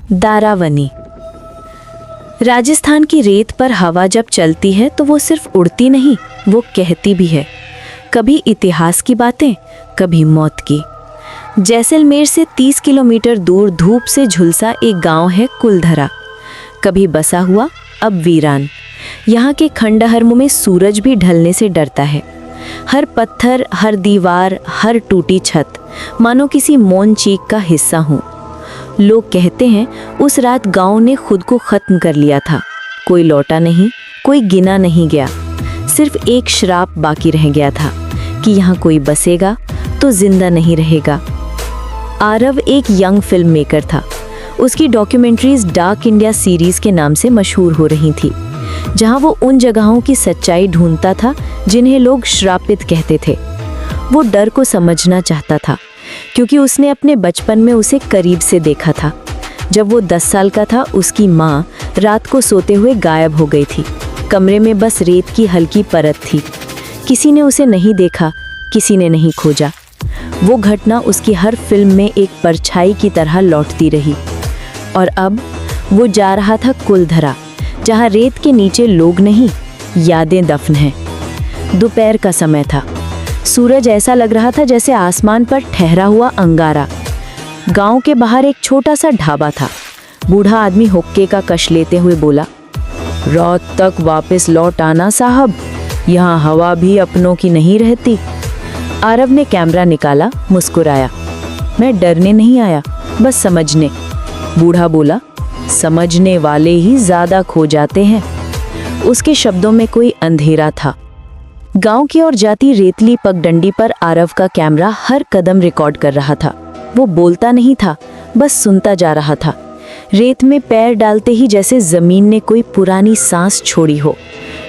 दारावनी। राजस्थान की रेत पर हवा जब चलती है तो वो सिर्फ उड़ती नहीं, वो कहती भी है। कभी इतिहास की बातें, कभी मौत की। जैसलमेर से 30 किलोमीटर दूर धूप से झुलसा एक गांव है कुलधरा। कभी बसा हुआ, अब वीरान। यहाँ के खंडहर में सूरज भी ढलने से डरता है। हर पत्थर, हर दीवार, हर टूटी छत मानो किसी मौन चीख का हिस्सा हूँ। लोग कहते हैं उस रात गांव ने खुद को खत्म कर लिया था। कोई लौटा नहीं, कोई गिना नहीं गया। सिर्फ एक श्राप बाकी रह गया था कि यहाँ कोई बसेगा तो जिंदा नहीं रहेगा। आरव एक यंग फिल्म मेकर था। उसकी डॉक्यूमेंट्रीज डार्क इंडिया सीरीज के नाम से मशहूर हो रही थी, जहाँ वो उन जगहों की सच्चाई ढूंढता था जिन्हें लोग श्रापित कहते थे। वो डर को समझना चाहता था क्योंकि उसने अपने बचपन में उसे करीब से देखा था। जब वो 10 साल का था, उसकी माँ रात को सोते हुए गायब हो गई थी। कमरे में बस रेत की हल्की परत थी। किसी ने उसे नहीं देखा, किसी ने नहीं खोजा। वो घटना उसकी हर फिल्म में एक परछाई की तरह लौटती रही। और अब वो जा रहा था कुलधरा, जहाँ रेत के नीचे लोग नहीं, यादें दफन हैं। दोपहर का समय था। सूरज ऐसा लग रहा था जैसे आसमान पर ठहरा हुआ अंगारा। गांव के बाहर एक छोटा सा ढाबा था। बूढ़ा आदमी हुक्के का कश लेते हुए बोला, रात तक वापस लौट आना साहब, यहाँ हवा भी अपनों की नहीं रहती। आरव ने कैमरा निकाला, मुस्कुराया। मैं डरने नहीं आया, बस समझने। बूढ़ा बोला, समझने वाले ही ज्यादा खो जाते हैं। उसके शब्दों में कोई अंधेरा था। गांव की ओर जाती रेतली पगडंडी पर आरव का कैमरा हर कदम रिकॉर्ड कर रहा था। वो बोलता नहीं था, बस सुनता जा रहा था। रेत में पैर डालते ही जैसे जमीन ने कोई पुरानी सांस छोड़ी हो।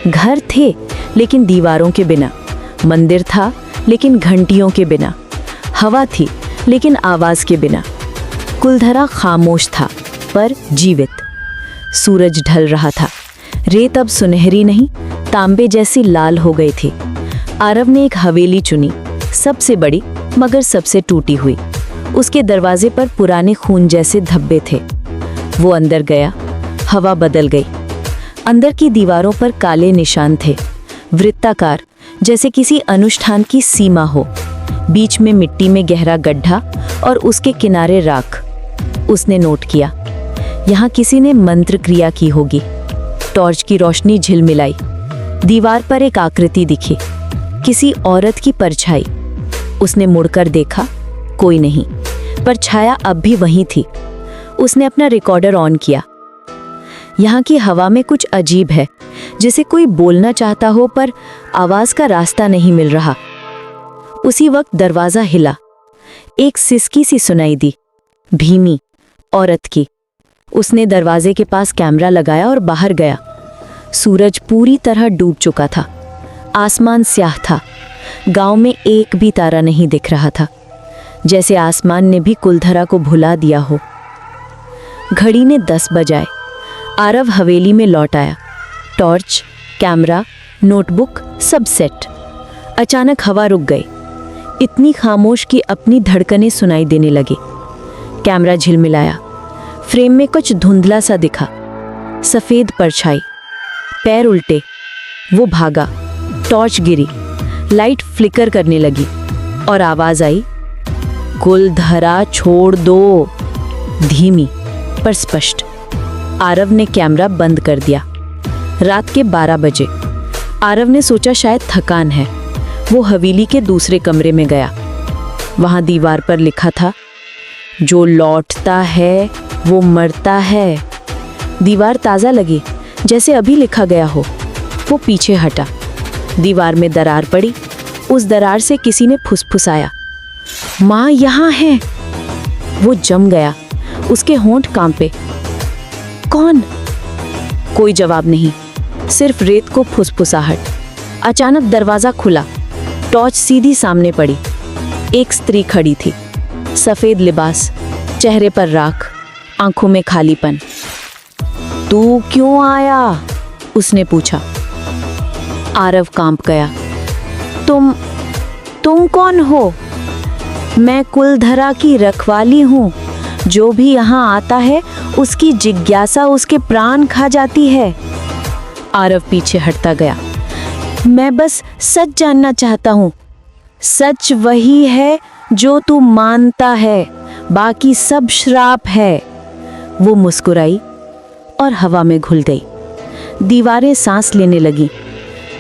घर थे लेकिन दीवारों के बिना। मंदिर था लेकिन घंटियों के बिना। हवा थी लेकिन आवाज के बिना। कुलधरा खामोश था पर जीवित। सूरज ढल रहा था। रेत अब सुनहरी नहीं, तांबे जैसी लाल हो गई थी। आरव ने एक हवेली चुनी, सबसे बड़ी मगर सबसे टूटी हुई। उसके दरवाजे पर पुराने खून जैसे धब्बे थे। वो अंदर गया। हवा बदल गई। अंदर की दीवारों पर काले निशान थे, वृत्ताकार, जैसे किसी अनुष्ठान की सीमा हो। बीच में मिट्टी में गहरा गड्ढा और उसके किनारे राख। उसने नोट किया, यहाँ किसी ने मंत्र क्रिया की होगी। टॉर्च की रोशनी झिलमिलाई। दीवार पर एक आकृति दिखी, किसी औरत की परछाई। उसने मुड़कर देखा, कोई नहीं, परछाया अब भी वहीं थी। उसने अपना रिकॉर्डर ऑन किया। यहाँ की हवा में कुछ अजीब है, जैसे कोई बोलना चाहता हो पर आवाज का रास्ता नहीं मिल रहा। उसी वक्त दरवाजा हिला। एक सिसकी सी सुनाई दी, भीमी, औरत की। उसने दरवाजे के पास कैमरा लगाया और बाहर गया। सूरज पूरी तरह डूब चुका था। आसमान स्याह था। गांव में एक भी तारा नहीं दिख रहा था, जैसे आसमान ने भी कुलधरा को भुला दिया हो। घड़ी ने 10 बजाए। आरव हवेली में लौट आया। टॉर्च, कैमरा, नोटबुक, सब सेट। अचानक हवा रुक गई, इतनी खामोश कि अपनी धड़कनें सुनाई देने लगी। कैमरा झिलमिलाया। फ्रेम में कुछ धुंधला सा दिखा, सफेद परछाई, पैर उल्टे। वो भागा। टॉर्च गिरी, लाइट फ्लिकर करने लगी और आवाज आई, कुलधरा छोड़ दो। धीमी पर स्पष्ट। आरव ने कैमरा बंद कर दिया। रात के 12 बजे। आरव ने सोचा शायद थकान है। वो हवेली के दूसरे कमरे में गया। वहां दीवार पर लिखा था, जो लौटता है वो मरता है। दीवार ताजा लगी, जैसे अभी लिखा गया हो। वो पीछे हटा। दीवार में दरार पड़ी। उस दरार से किसी ने फुसफुसाया, माँ यहाँ है। वो जम गया। उसके होंठ कांपे। कौन? कोई जवाब नहीं, सिर्फ रेत को फुसफुसाहट। अचानक दरवाजा खुला। टॉर्च सीधी सामने पड़ी। एक स्त्री खड़ी थी, सफेद लिबास, चेहरे पर राख, आंखों में खालीपन। तू क्यों आया? उसने पूछा। आरव कांप गया। तुम कौन हो? मैं कुलधरा की रखवाली हूँ। जो भी यहाँ आता है उसकी जिज्ञासा उसके प्राण खा जाती है। आरव पीछे हटता गया। मैं बस सच जानना चाहता हूँ। सच वही है जो तू मानता है, बाकी सब श्राप है। वो मुस्कुराई और हवा में घुल गई। दीवारें सांस लेने लगी।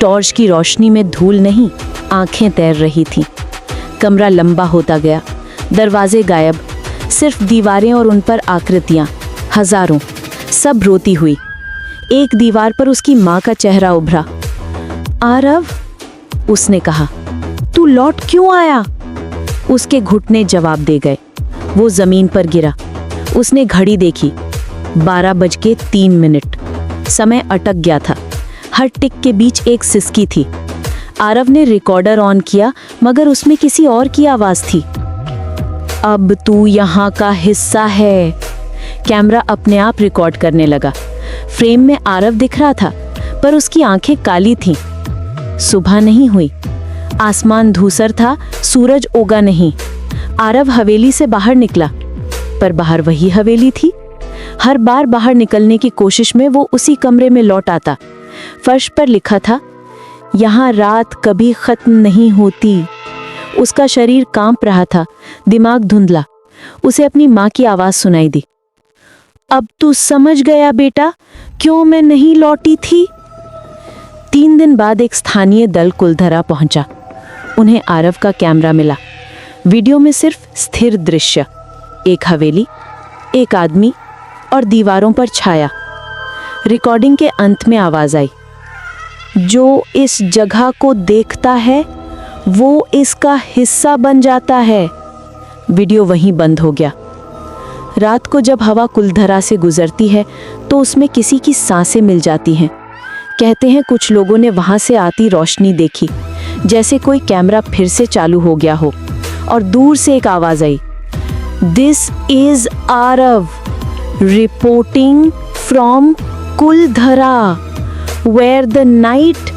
टॉर्च की रोशनी में धूल नहीं, आंखें तैर रही थीं। कमरा लंबा होता गया। दरवाजे गायब, सिर्फ दीवारें और उन पर आकृतियां, हजारों, सब रोती हुई। एक दीवार पर उसकी माँ का चेहरा उभरा। आरव, उसने कहा, तू लौट क्यों आया? उसके घुटने जवाब दे गए। वो जमीन पर गिरा। उसने घड़ी देखी, 12:03। समय अटक गया था। हर टिक के बीच एक सिसकी थी। आरव ने रिकॉर्डर ऑन किया, मगर उसमें किसी और की आवाज थी। अब तू यहाँ का हिस्सा है। कैमरा अपने आप रिकॉर्ड करने लगा। फ्रेम में आरव दिख रहा था, पर उसकी आंखें काली थीं। सुबह नहीं हुई। आसमान धूसर था, सूरज उगा नहीं। आरव हवेली से बाहर निकला, पर बाहर वही हवेली थी। हर बार बाहर निकलने की कोशिश में वो उसी कमरे में लौट आता। फर्श पर लिखा था, यहाँ रात कभी खत्म नहीं होती। उसका शरीर कांप रहा था, दिमाग धुंधला। उसे अपनी माँ की आवाज सुनाई दी। अब तू समझ गया बेटा, क्यों मैं नहीं लौटी थी? 3 दिन बाद एक स्थानीय दल कुलधरा पहुंचा। उन्हें आरव का कैमरा मिला। वीडियो में सिर्फ स्थिर दृश्य, एक हवेली, एक आदमी और दीवारों पर छाया। रिकॉर्डिंग के अंत में आवाज आई, जो इस जगह को देखता है वो इसका हिस्सा बन जाता है। वीडियो वहीं बंद हो गया। रात को जब हवा कुलधरा से गुजरती है तो उसमें किसी की सांसें मिल जाती हैं। कहते हैं कुछ लोगों ने वहां से आती रोशनी देखी, जैसे कोई कैमरा फिर से चालू हो गया हो। और दूर से एक आवाज आई, this is Aarav reporting from Kuldhara, where the night